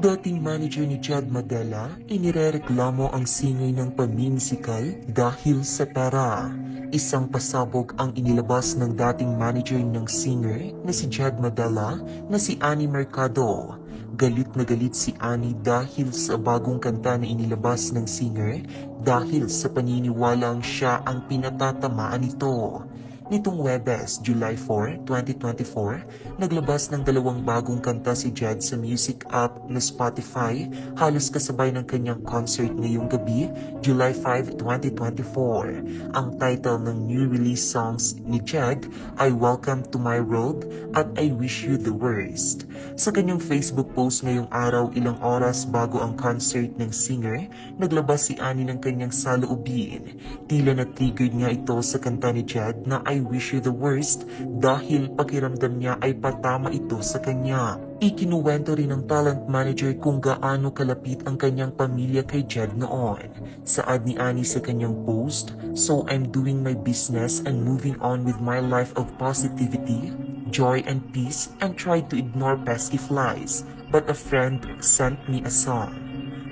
Dating manager ni Chad Madela, inirereklamo ang singer ng pamimisikal dahil sa pera. Isang pasabog ang inilabas ng dating manager ng singer na si Chad Madela na si Annie Mercado. Galit na galit si Annie dahil sa bagong kanta na inilabas ng singer dahil sa paniniwalang siya ang pinatatamaan nito. Nitong Webes, July 4, 2024, naglabas ng dalawang bagong kanta si Jed sa music app na Spotify halos kasabay ng kanyang concert ngayong gabi, July 5, 2024. Ang title ng new release songs ni Jed ay Welcome to My World at I Wish You the Worst. Sa kanyang Facebook post ngayong araw ilang oras bago ang concert ng singer, naglabas si Annie ng kanyang saloobin. Tila na-triggered nga ito sa kanta ni Jed na I Wish You the Worst dahil pakiramdam niya ay patama ito sa kanya. Ikinuwento rin ng talent manager kung gaano kalapit ang kanyang pamilya kay Jed noon. Saad ni Annie sa kanyang post, "So I'm doing my business and moving on with my life of positivity, joy and peace and tried to ignore pesky flies, but a friend sent me a song.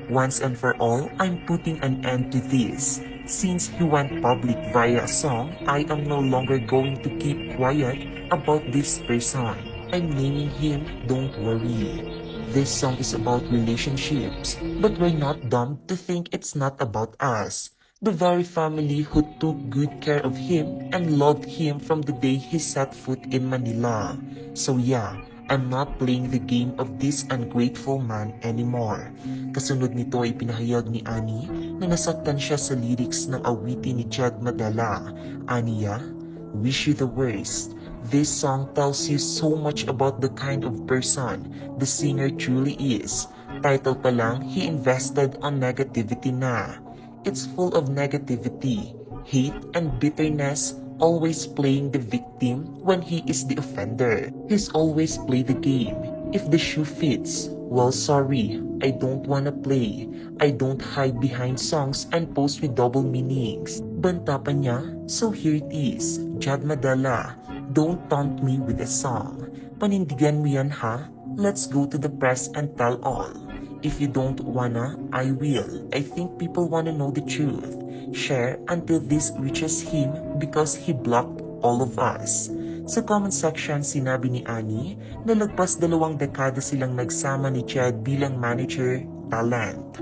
Once and for all, I'm putting an end to this. Since he went public via a song, I am no longer going to keep quiet about this person. I'm naming him Don't Worry. This song is about relationships, but we're not dumb to think it's not about us. The very family who took good care of him and loved him from the day he set foot in Manila. So yeah, I'm not playing the game of this ungrateful man anymore." Kasunod nito ay pinahayag ni Annie na nasaktan siya sa lyrics ng awitin ni Chad Madela. Aniya, "Wish you the worst. This song tells you so much about the kind of person the singer truly is. Title pa lang, he invested on negativity na. It's full of negativity, hate and bitterness, always playing the victim when he is the offender. He's always play the game. If the shoe fits, well sorry, I don't wanna play. I don't hide behind songs and post with double meanings." Banta pa niya, "So here it is, Chad Madela, don't taunt me with a song. Panindigan mo yan ha? Let's go to the press and tell all. If you don't wanna, I will. I think people wanna know the truth. Share until this reaches him because he blocked all of us." Sa comment section, sinabi ni Annie na lagpas 2 dekada silang nagsama ni Chad bilang manager, talent.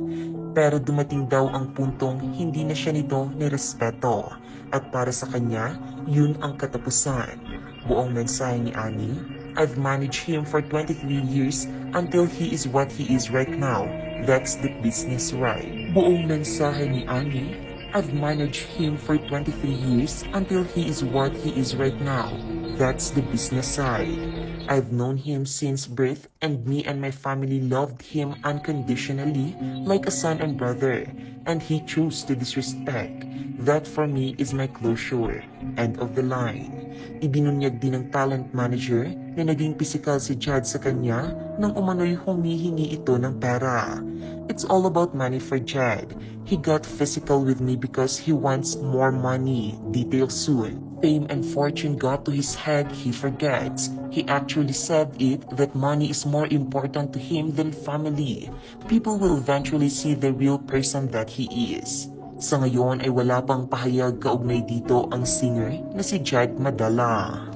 Pero dumating daw ang puntong hindi na siya nito nirespeto at para sa kanya, yun ang katapusan. Buong mensahe ni Annie, "I've managed him for 23 years until he is what he is right now. That's the business right." Buong mensahe ni Annie, "I've managed him for 23 years until he is what he is right now. That's the business side. I've known him since birth and me and my family loved him unconditionally like a son and brother, and he chose to disrespect. That for me is my closure. End of the line." Ibinunyag din ng talent manager na naging pisikal si Chad sa kanya nang umano'y humihingi ito ng pera. "It's all about money for Chad. He got physical with me because he wants more money. Details soon. Fame and fortune got to his head, he forgets. He actually said it that money is more important to him than family. People will eventually see the real person that he is." Sa ngayon ay wala pang pahayag kaugnay dito ang singer na si Chad Madela.